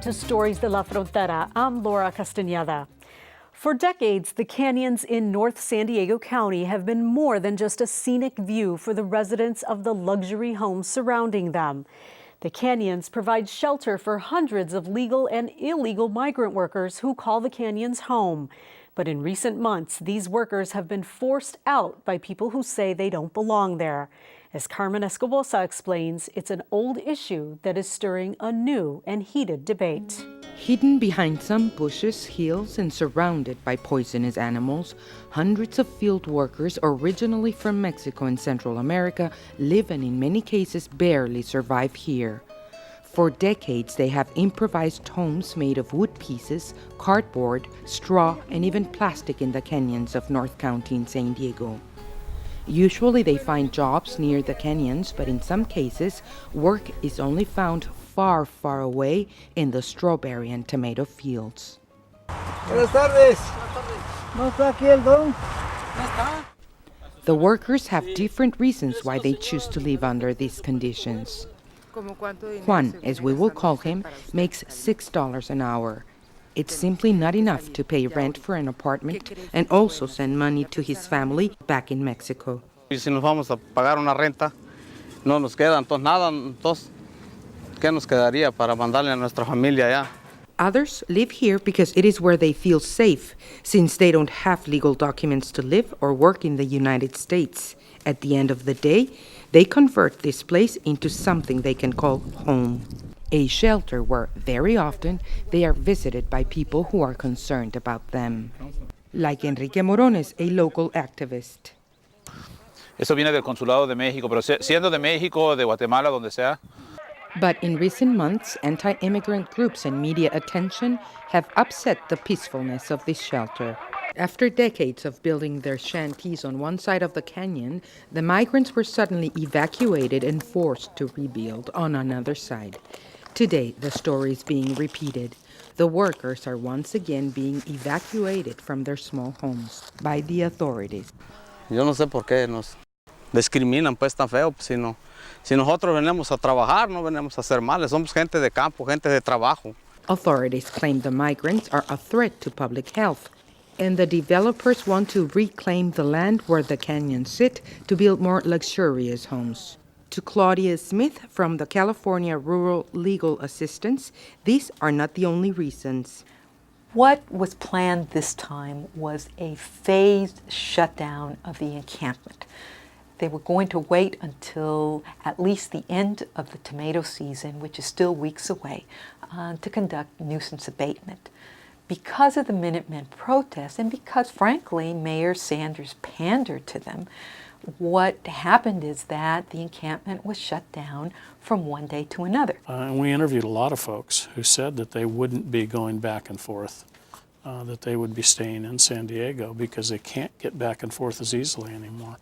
Welcome to Stories de la Frontera. I'm Laura Castaneda. For decades, the canyons in North San Diego County have been more than just a scenic view for the residents of the luxury homes surrounding them. The canyons provide shelter for hundreds of legal and illegal migrant workers who call the canyons home. But in recent months, these workers have been forced out by people who say they don't belong there. As Carmen Escobosa explains, it's an old issue that is stirring a new and heated debate. Hidden behind some bushes, hills, and surrounded by poisonous animals, hundreds of field workers originally from Mexico and Central America live and in many cases barely survive here. For decades, they have improvised homes made of wood pieces, cardboard, straw, and even plastic in the canyons of North County in San Diego. Usually they find jobs near the canyons, but in some cases, work is only found far, far away in the strawberry and tomato fields. Buenas tardes. ¿No está aquí el don? The workers have different reasons why they choose to live under these conditions. Juan, as we will call him, makes $6 an hour. It's simply not enough to pay rent for an apartment and also send money to his family back in Mexico. Si nos vamos a pagar una renta, no nos queda entonces nada, entonces, ¿qué nos quedaría para mandarle a nuestra familia allá? Others live here because it is where they feel safe, since they don't have legal documents to live or work in the United States. At the end of the day, they convert this place into something they can call home. A shelter where, very often, they are visited by people who are concerned about them. Like Enrique Morones, a local activist. Eso viene del Consulado de México, pero siendo de México, de Guatemala, donde sea. But in recent months, anti-immigrant groups and media attention have upset the peacefulness of this shelter. After decades of building their shanties on one side of the canyon, the migrants were suddenly evacuated and forced to rebuild on another side. Today, the story is being repeated. The workers are once again being evacuated from their small homes by the authorities. Yo no sé por qué nos discriminan pues tan feo, pues, si nosotros venimos a trabajar, no venimos a hacer males, somos gente de campo, gente de trabajo. Authorities claim the migrants are a threat to public health, and the developers want to reclaim the land where the canyons sit to build more luxurious homes. To Claudia Smith from the California Rural Legal Assistance, these are not the only reasons. What was planned this time was a phased shutdown of the encampment. They were going to wait until at least the end of the tomato season, which is still weeks away, to conduct nuisance abatement. Because of the Minutemen protests and because, frankly, Mayor Sanders pandered to them, what happened is that the encampment was shut down from one day to another. And we interviewed a lot of folks who said that they wouldn't be going back and forth, that they would be staying in San Diego because they can't get back and forth as easily anymore.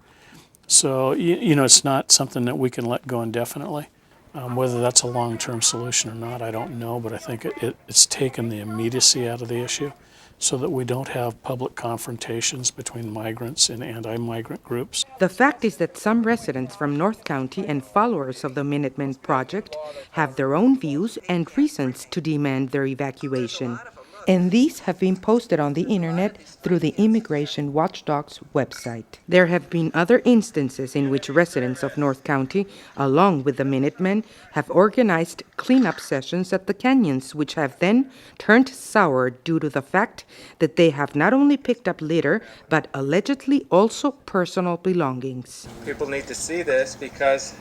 So, you know, it's not something that we can let go indefinitely. Whether that's a long-term solution or not, I don't know, but I think it's taken the immediacy out of the issue so that we don't have public confrontations between migrants and anti-migrant groups. The fact is that some residents from North County and followers of the Minutemen Project have their own views and reasons to demand their evacuation. And these have been posted on the internet through the Immigration Watchdog's website. There have been other instances in which residents of North County, along with the Minutemen, have organized cleanup sessions at the canyons, which have then turned sour due to the fact that they have not only picked up litter, but allegedly also personal belongings. People need to see this because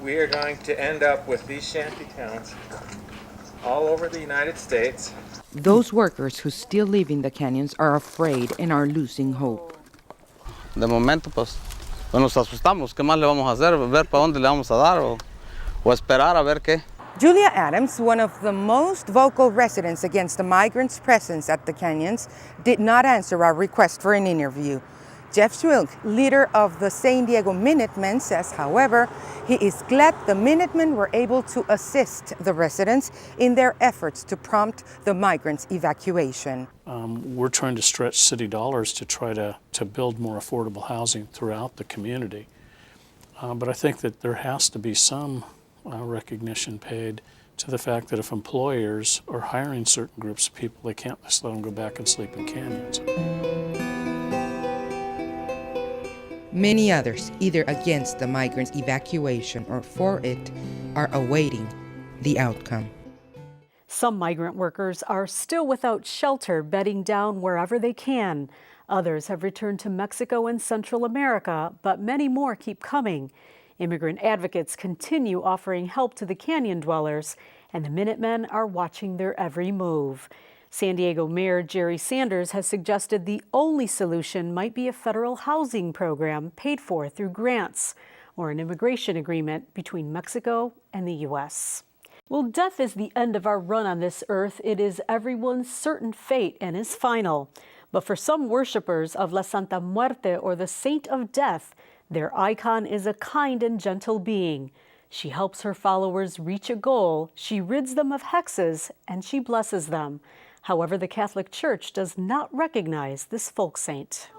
we are going to end up with these shanty towns all over the United States. Those workers who still live in the canyons are afraid and are losing hope. De momento, pues nos asustamos. ¿Qué más le vamos a hacer? Ver para dónde le vamos a dar o esperar a ver qué. Julia Adams, one of the most vocal residents against the migrants' presence at the canyons, did not answer our request for an interview. Jeff Schwilk, leader of the San Diego Minutemen, says, however, he is glad the Minutemen were able to assist the residents in their efforts to prompt the migrants' evacuation. We're trying to stretch city dollars to try to build more affordable housing throughout the community. But I think that there has to be some recognition paid to the fact that if employers are hiring certain groups of people, they can't just let them go back and sleep in canyons. Many others, either against the migrants' evacuation or for it, are awaiting the outcome. Some migrant workers are still without shelter, bedding down wherever they can. Others have returned to Mexico and Central America, but many more keep coming. Immigrant advocates continue offering help to the canyon dwellers, and the Minutemen are watching their every move. San Diego Mayor Jerry Sanders has suggested the only solution might be a federal housing program paid for through grants or an immigration agreement between Mexico and the U.S. Well, death is the end of our run on this earth. It is everyone's certain fate and is final. But for some worshipers of La Santa Muerte, or the Saint of Death, their icon is a kind and gentle being. She helps her followers reach a goal, she rids them of hexes, and she blesses them. However, the Catholic Church does not recognize this folk saint.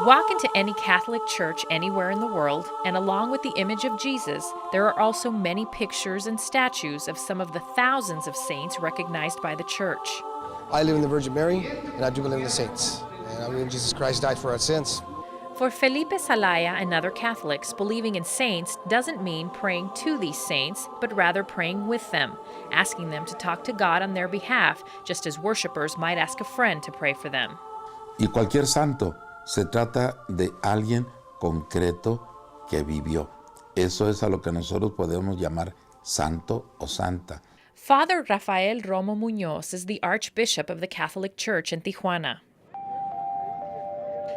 Walk into any Catholic church anywhere in the world, and along with the image of Jesus, there are also many pictures and statues of some of the thousands of saints recognized by the church. I live in the Virgin Mary, and I do believe in the saints. And I believe Jesus Christ died for our sins. For Felipe Salaya and other Catholics, believing in saints doesn't mean praying to these saints, but rather praying with them, asking them to talk to God on their behalf, just as worshipers might ask a friend to pray for them. Y cualquier santo se trata de alguien concreto que vivió. Eso es a lo que nosotros podemos llamar santo o santa. Father Rafael Romo Muñoz is the Archbishop of the Catholic Church in Tijuana.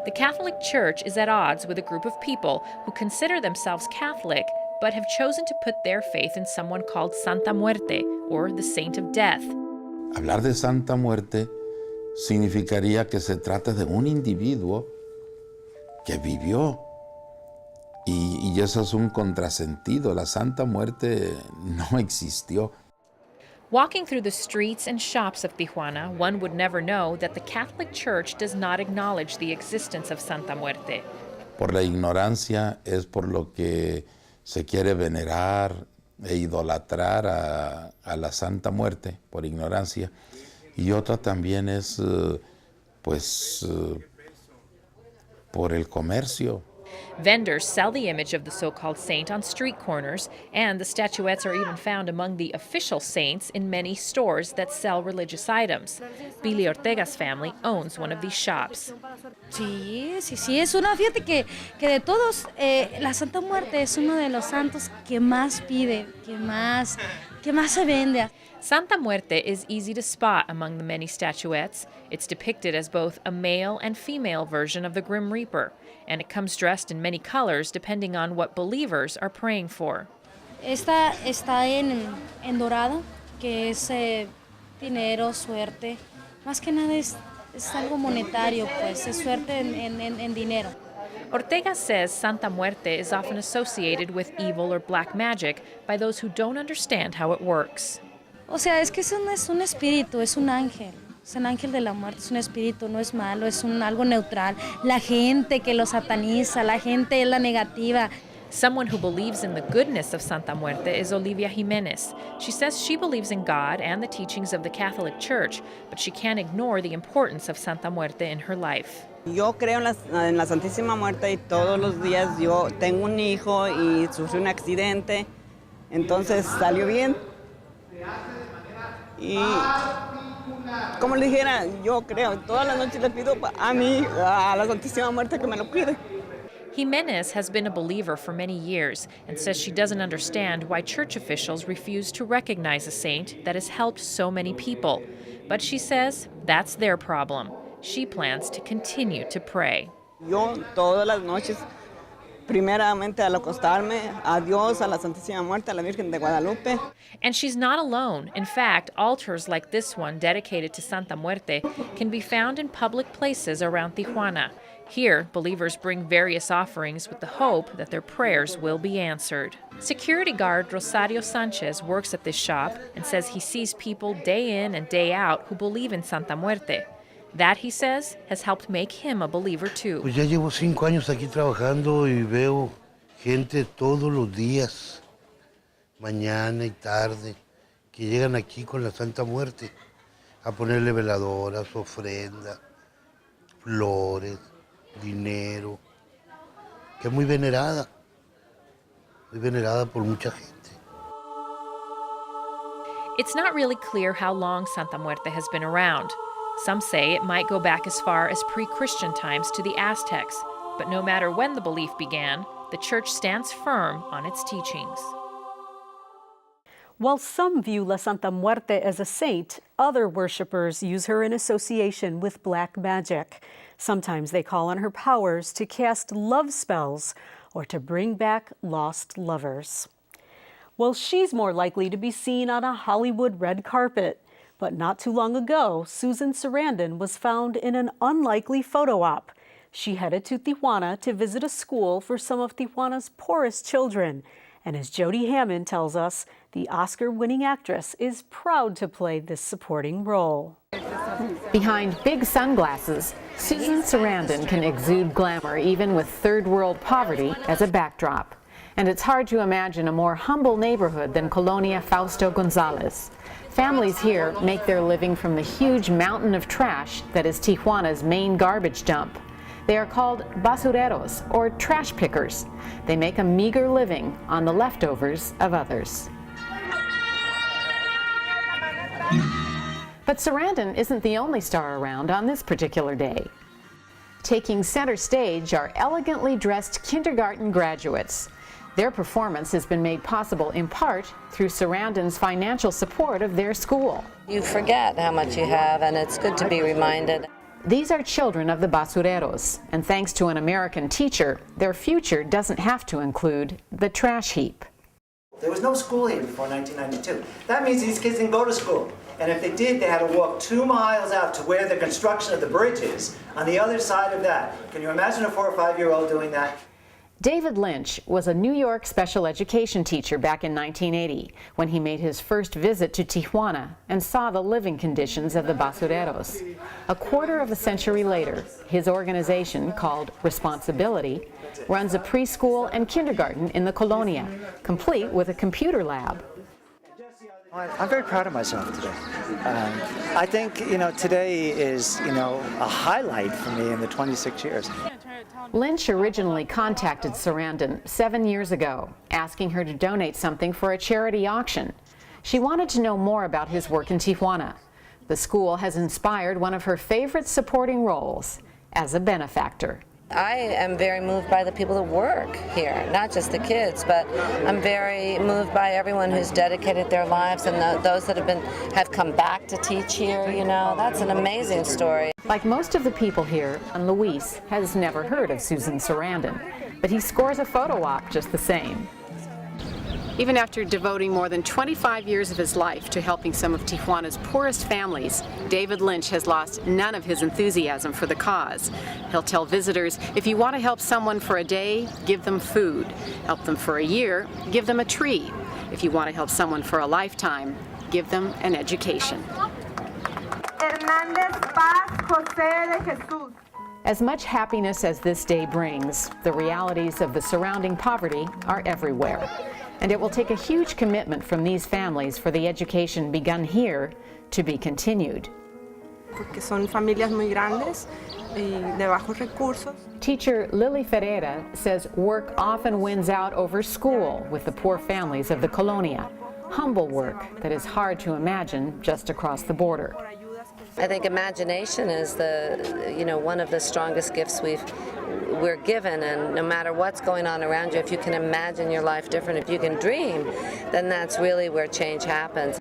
The Catholic Church is at odds with a group of people who consider themselves Catholic but have chosen to put their faith in someone called Santa Muerte, or the Saint of Death. Hablar de Santa Muerte significaría que se trata de un individuo que vivió. Y eso es un contrasentido. La Santa Muerte no existió. Walking through the streets and shops of Tijuana, one would never know that the Catholic Church does not acknowledge the existence of Santa Muerte. Por la ignorancia es por lo que se quiere venerar e idolatrar a la Santa Muerte, por ignorancia. Y otra también es, por el comercio. Vendors sell the image of the so-called saint on street corners, and the statuettes are even found among the official saints in many stores that sell religious items. Billy Ortega's family owns one of these shops. Sí, es una, fíjate que de todos, la Santa Muerte es uno de los santos que más pide, que más se vende. Santa Muerte is easy to spot among the many statuettes. It's depicted as both a male and female version of the Grim Reaper, and it comes dressed in many colors depending on what believers are praying for. Esta está en dorado, que es dinero, suerte. Más que nada es algo monetario, pues, es suerte en dinero. Ortega says Santa Muerte is often associated with evil or black magic by those who don't understand how it works. O sea, es que eso no es un espíritu, es un ángel. Es un ángel de la muerte, es un espíritu, no es malo, es algo neutral. La gente que lo sataniza, la gente es la negativa. Someone who believes in the goodness of Santa Muerte is Olivia Jimenez. She says she believes in God and the teachings of the Catholic Church, but she can't ignore the importance of Santa Muerte in her life. Yo creo en la Santísima Muerte y todos los días yo tengo un hijo y sufrí un accidente, entonces salió bien. Y como le dijera, yo creo, todas las noches le pido a la Santísima Muerte que me lo cuide. Jimenez has been a believer for many years and says she doesn't understand why church officials refuse to recognize a saint that has helped so many people. But she says that's their problem. She plans to continue to pray. Yo todas las noches, primeramente al acostarme, a Dios, a la Santísima Muerte, a la Virgen de Guadalupe. And she's not alone. In fact, altars like this one dedicated to Santa Muerte can be found in public places around Tijuana. Here, believers bring various offerings with the hope that their prayers will be answered. Security guard Rosario Sanchez works at this shop and says he sees people day in and day out who believe in Santa Muerte. That, he says, has helped make him a believer too. Pues ya llevo 5 años aquí trabajando y veo gente todos los días, mañana y tarde, que llegan aquí con la Santa Muerte a ponerle veladoras, ofrendas, flores, dinero, que es muy venerada por mucha gente. It's not really clear how long Santa Muerte has been around. Some say it might go back as far as pre-Christian times to the Aztecs, but no matter when the belief began, the church stands firm on its teachings. While some view La Santa Muerte as a saint, other worshippers use her in association with black magic. Sometimes they call on her powers to cast love spells or to bring back lost lovers. Well, she's more likely to be seen on a Hollywood red carpet. But not too long ago, Susan Sarandon was found in an unlikely photo op. She headed to Tijuana to visit a school for some of Tijuana's poorest children. And as Jody Hammond tells us, the Oscar-winning actress is proud to play this supporting role. Behind big sunglasses, Susan Sarandon can exude glamour even with third-world poverty as a backdrop. And it's hard to imagine a more humble neighborhood than Colonia Fausto Gonzalez. Families here make their living from the huge mountain of trash that is Tijuana's main garbage dump. They are called basureros, or trash pickers. They make a meager living on the leftovers of others. But Sarandon isn't the only star around on this particular day. Taking center stage are elegantly dressed kindergarten graduates. Their performance has been made possible in part through Sarandon's financial support of their school. You forget how much you have, and it's good to be reminded. These are children of the basureros, and thanks to an American teacher, their future doesn't have to include the trash heap. There was no school here before 1992. That means these kids didn't go to school. And if they did, they had to walk 2 miles out to where the construction of the bridge is, on the other side of that. Can you imagine a 4 or 5-year-old doing that? David Lynch was a New York special education teacher back in 1980 when he made his first visit to Tijuana and saw the living conditions of the basureros. A quarter of a century later, his organization, called Responsibility, runs a preschool and kindergarten in the Colonia, complete with a computer lab. I'm very proud of myself today. I think, today is, a highlight for me in the 26 years. Lynch originally contacted Sarandon 7 years ago, asking her to donate something for a charity auction. She wanted to know more about his work in Tijuana. The school has inspired one of her favorite supporting roles as a benefactor. I am very moved by the people that work here, not just the kids, but I'm very moved by everyone who's dedicated their lives and those that have come back to teach here, That's an amazing story. Like most of the people here, Luis has never heard of Susan Sarandon, but he scores a photo op just the same. Even after devoting more than 25 years of his life to helping some of Tijuana's poorest families, David Lynch has lost none of his enthusiasm for the cause. He'll tell visitors, if you want to help someone for a day, give them food. Help them for a year, give them a tree. If you want to help someone for a lifetime, give them an education. As much happiness as this day brings, the realities of the surrounding poverty are everywhere. And it will take a huge commitment from these families for the education begun here to be continued. Porque son familias muy grandes y de bajos recursos. Teacher Lily Ferreira says work often wins out over school with the poor families of the Colonia. Humble work that is hard to imagine just across the border. I think imagination is one of the strongest gifts we're given, and no matter what's going on around you, if you can imagine your life different, if you can dream, then that's really where change happens.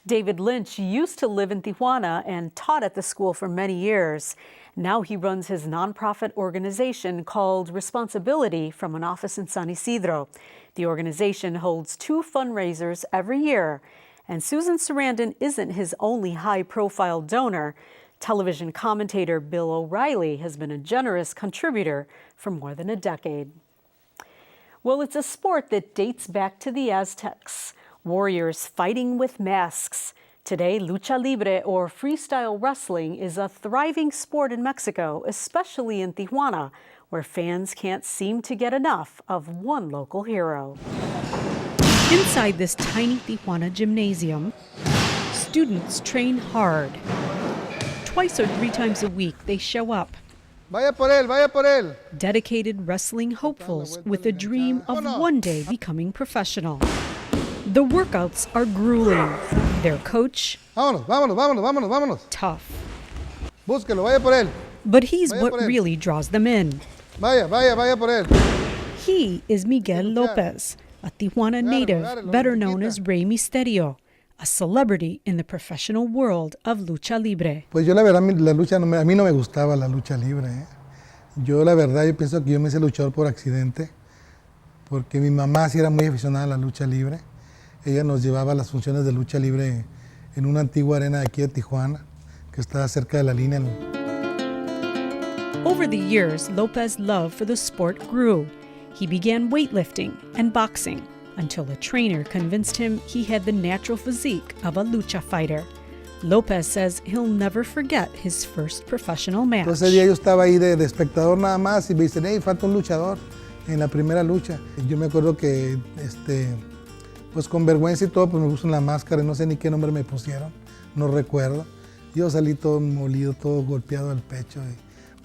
David Lynch used to live in Tijuana and taught at the school for many years. Now he runs his nonprofit organization called Responsibility from an office in San Isidro. The organization holds 2 fundraisers every year. And Susan Sarandon isn't his only high-profile donor. Television commentator Bill O'Reilly has been a generous contributor for more than a decade. Well, it's a sport that dates back to the Aztecs. Warriors fighting with masks. Today, lucha libre, or freestyle wrestling, is a thriving sport in Mexico, especially in Tijuana, where fans can't seem to get enough of one local hero. Inside this tiny Tijuana gymnasium, students train hard. Twice or 3 times a week, they show up. Vaya por él. Dedicated wrestling hopefuls with a dream of one day becoming professional. The workouts are grueling. Their coach, Vámonos. tough. Búsquelo, vaya por él. But he's Vaya what por él. really draws them in. Vaya por él. He is Miguel Lopez, a Tijuana native better known as Rey Misterio, a celebrity in the professional world of lucha libre. Pues yo la verdad, la lucha, a mí no me gustaba la lucha libre. Yo la verdad, yo pienso que yo me hice luchador por accidente, porque mi mamá sí era muy aficionada a la lucha libre. Ella nos llevaba a las funciones de lucha libre en una antigua arena de aquí de Tijuana, que está cerca de la línea. Over the years, Lopez's love for the sport grew. He began weightlifting and boxing until a trainer convinced him he had the natural physique of a lucha fighter. Lopez says he'll never forget his first professional match. Entonces ese día yo estaba ahí de espectador nada más y me dicen, hey, falta un luchador en la primera lucha. Yo me acuerdo que pues con vergüenza y todo, pues me puse la máscara y no sé ni qué nombre me pusieron, no recuerdo. Yo salí todo molido, todo golpeado al pecho. Y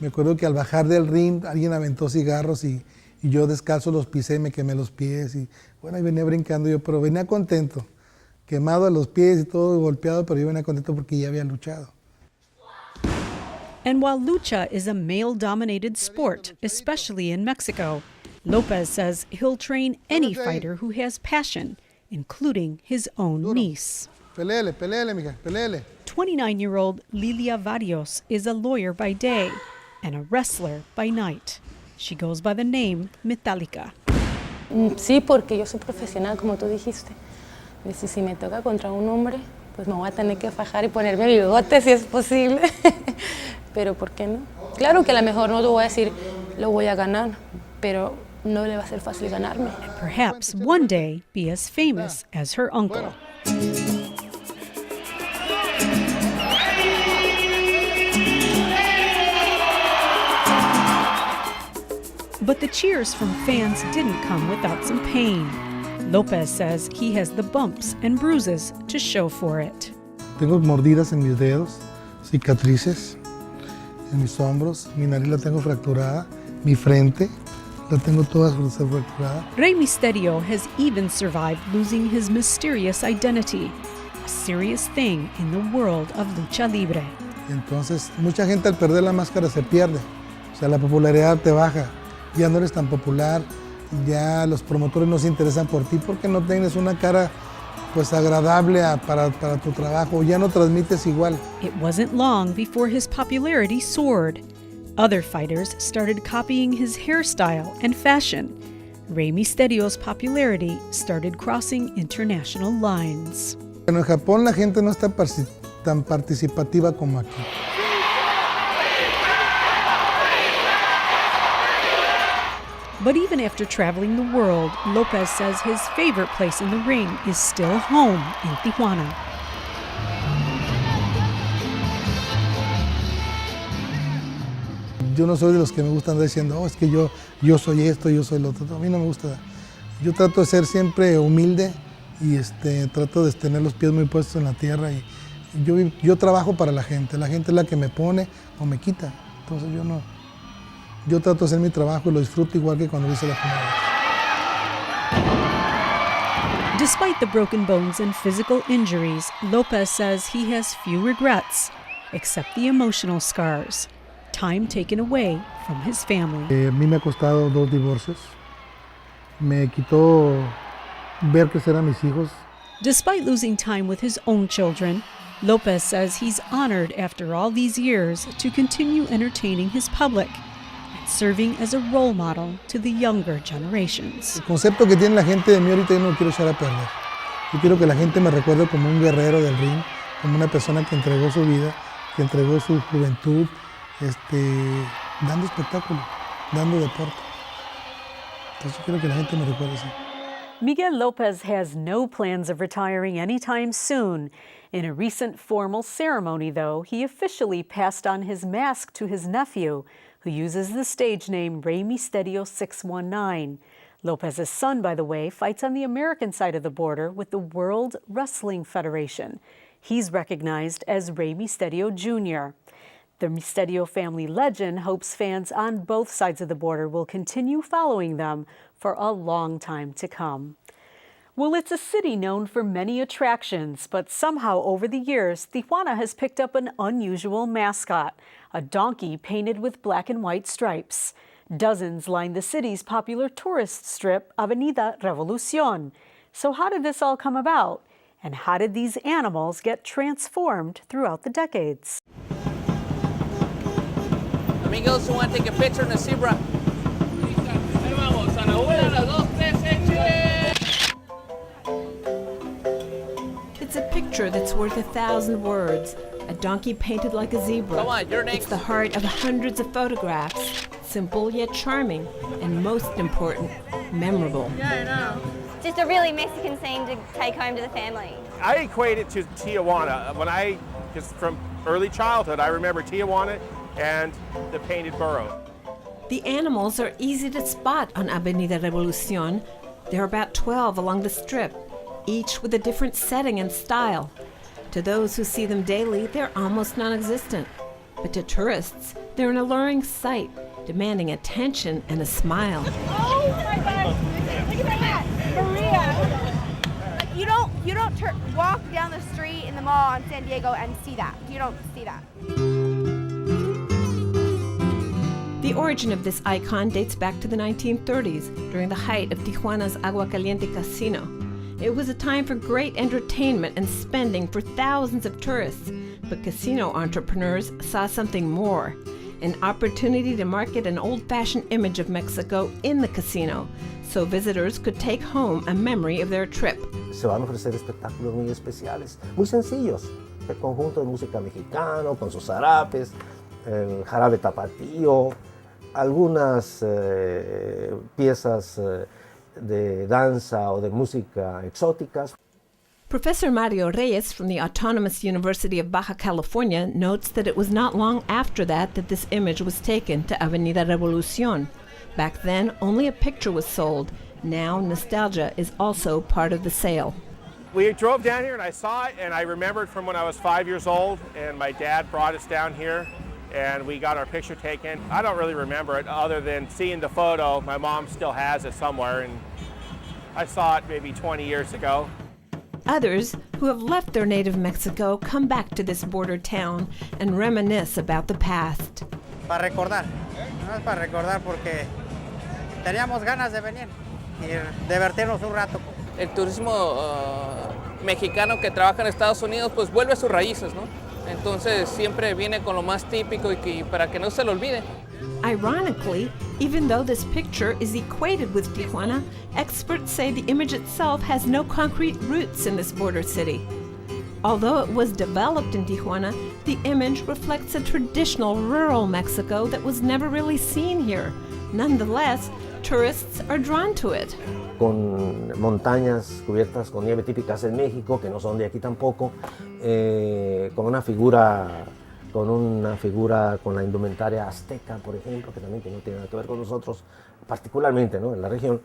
me acuerdo que al bajar del ring alguien aventó cigarros y yo descalzo los pisé y me quemé los pies. Y bueno, ahí venía brincando yo, pero venía contento, quemado a los pies y todo golpeado, pero yo venía contento porque ya había luchado. And while lucha is a male-dominated sport, especially in Mexico, Lopez says he'll train any fighter who has passion, including his own niece. Peleele, mija, peleele. 29-year-old Lilia Varios is a lawyer by day and a wrestler by night. She goes by the name Metallica. Sí, porque yo soy profesional, como tú dijiste. Si me toca contra un hombre, pues me voy a tener que fajar y ponerme bigote si es posible. Pero ¿por qué no? Claro que a lo mejor no te voy a decir, lo voy a ganar, pero no le va a ser fácil ganarme. Perhaps one day be as famous as her uncle. But the cheers from fans didn't come without some pain. Lopez says he has the bumps and bruises to show for it. Tengo mordidas en mis dedos, cicatrices en mis hombros, mi nariz la tengo fracturada, mi frente la tengo toda fracturada. Rey Misterio has even survived losing his mysterious identity, a serious thing in the world of lucha libre. Entonces, mucha gente al perder la máscara se pierde, o sea, la popularidad te baja. Ya no eres tan popular, ya los promotores no se interesan por ti porque no tienes una cara pues agradable para tu trabajo, ya no transmites igual. It wasn't long before his popularity soared. Other fighters started copying his hairstyle and fashion. Rey Misterio's popularity started crossing international lines. En Japón la gente no está tan participativa como aquí. But even after traveling the world, Lopez says his favorite place in the ring is still home in Tijuana. Yo no soy de los que me gusta andar diciendo, es que yo soy esto, yo soy lo otro. A mí no me gusta. Yo trato de ser siempre humilde y trato de tener los pies muy puestos en la tierra. Y yo trabajo para la gente es la que me pone o me quita. Entonces yo trato de hacer mi trabajo y lo disfruto igual que cuando lo hice la primera vez. Despite the broken bones and physical injuries, Lopez says he has few regrets, except the emotional scars, time taken away from his family. A mí me ha costado 2 divorcios. Me quitó ver crecer a mis hijos. Despite losing time with his own children, Lopez says he's honored after all these years to continue entertaining his public, serving as a role model to the younger generations. El concepto que tiene la gente de mí ahorita yo no lo quiero echar a perder. Yo quiero que la gente me recuerde como un guerrero del ring, como una persona que entregó su vida, que entregó su juventud, dando espectáculo, dando deporte. Entonces yo quiero que la gente me recuerde así. Miguel Lopez has no plans of retiring anytime soon. In a recent formal ceremony, though, he officially passed on his mask to his nephew, who uses the stage name Rey Misterio 619. Lopez's son, by the way, fights on the American side of the border with the World Wrestling Federation. He's recognized as Rey Misterio Jr. The Misterio family legend hopes fans on both sides of the border will continue following them for a long time to come. Well, it's a city known for many attractions, but somehow over the years, Tijuana has picked up an unusual mascot, a donkey painted with black and white stripes. Dozens line the city's popular tourist strip, Avenida Revolucion. So how did this all come about? And how did these animals get transformed throughout the decades? Amigos who want to take a picture in the zebra. It's a picture that's worth 1,000 words. A donkey painted like a zebra. Come on, you're next. It's the heart of hundreds of photographs. Simple yet charming, and most important, memorable. Yeah, I know. Just a really Mexican scene to take home to the family. I equate it to Tijuana. Just from early childhood, I remember Tijuana and the painted burro. The animals are easy to spot on Avenida Revolucion. There are about 12 along the strip, each with a different setting and style. To those who see them daily, they're almost non-existent. But to tourists, they're an alluring sight, demanding attention and a smile. Oh my gosh! Look at that! Maria! Like you don't walk down the street in the mall in San Diego and see that. You don't see that. The origin of this icon dates back to the 1930s, during the height of Tijuana's Agua Caliente Casino. It was a time for great entertainment and spending for thousands of tourists, but casino entrepreneurs saw something more, an opportunity to market an old-fashioned image of Mexico in the casino, so visitors could take home a memory of their trip. Se van a ofrecer espectáculos muy especiales, muy sencillos, el conjunto de música mexicano con sus zarapes, el jarabe tapatío, algunas piezas de danza o de música exóticas. Professor Mario Reyes from the Autonomous University of Baja California notes that it was not long after that this image was taken to Avenida Revolucion. Back then, only a picture was sold. Now, nostalgia is also part of the sale. We drove down here and I saw it, and I remembered from when I was 5 years old, and my dad brought us down here and we got our picture taken. I don't really remember it other than seeing the photo. My mom still has it somewhere, and I saw it maybe 20 years ago. Others who have left their native Mexico come back to this border town and reminisce about the past. Para recordar, no es para recordar porque teníamos ganas de venir y divertirnos un rato. El turismo mexicano que trabaja en Estados Unidos pues vuelve a sus raíces, ¿no? Entonces siempre viene con lo más típico y para que no se lo olvide. Ironically, even though this picture is equated with Tijuana, experts say the image itself has no concrete roots in this border city. Although it was developed in Tijuana, the image reflects a traditional rural Mexico that was never really seen here. Nonetheless, tourists are drawn to it. Con montañas cubiertas con nieve típicas en México, que no son de aquí tampoco, con una figura con la indumentaria azteca, por ejemplo, que también no tiene nada que ver con nosotros, particularmente, ¿no?, en la región.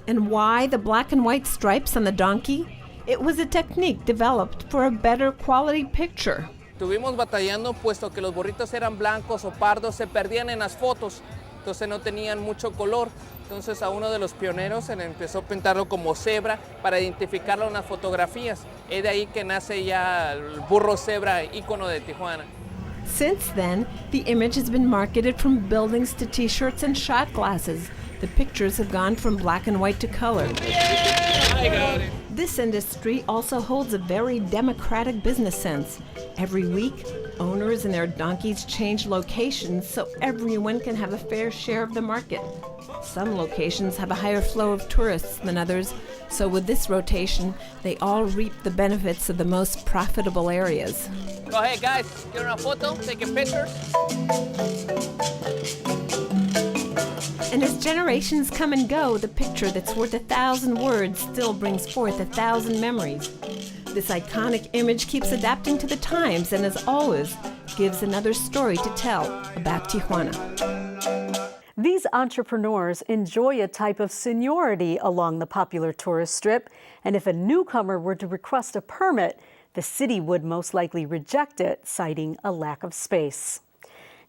And why the black and white stripes on the donkey? It was a technique developed for a better quality picture. Estuvimos batallando puesto que los burritos eran blancos o pardos, se perdían en las fotos, entonces no tenían mucho color. Entonces a uno de los pioneros se le empezó a pintarlo como cebra para identificarlo en las fotografías. Es de ahí que nace ya el burro cebra, ícono de Tijuana. Since then, the image has been marketed from buildings to t-shirts and shot glasses. The pictures have gone from black and white to color. I got it. This industry also holds a very democratic business sense. Every week, owners and their donkeys change locations so everyone can have a fair share of the market. Some locations have a higher flow of tourists than others, so with this rotation, they all reap the benefits of the most profitable areas. Go ahead, guys. Get a photo, take a picture. And as generations come and go, the picture that's worth 1,000 words still brings forth 1,000 memories. This iconic image keeps adapting to the times and, as always, gives another story to tell about Tijuana. These entrepreneurs enjoy a type of seniority along the popular tourist strip, and if a newcomer were to request a permit, the city would most likely reject it, citing a lack of space.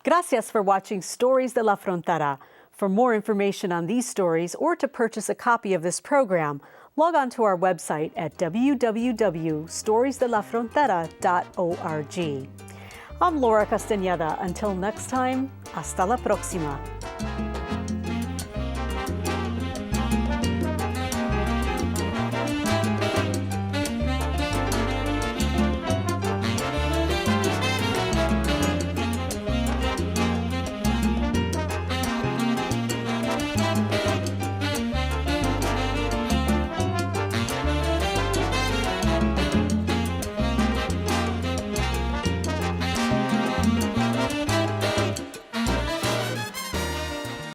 Gracias for watching Stories de la Frontera. For more information on these stories or to purchase a copy of this program, log on to our website at www.storiesdelafrontera.org. I'm Laura Castaneda. Until next time, hasta la próxima.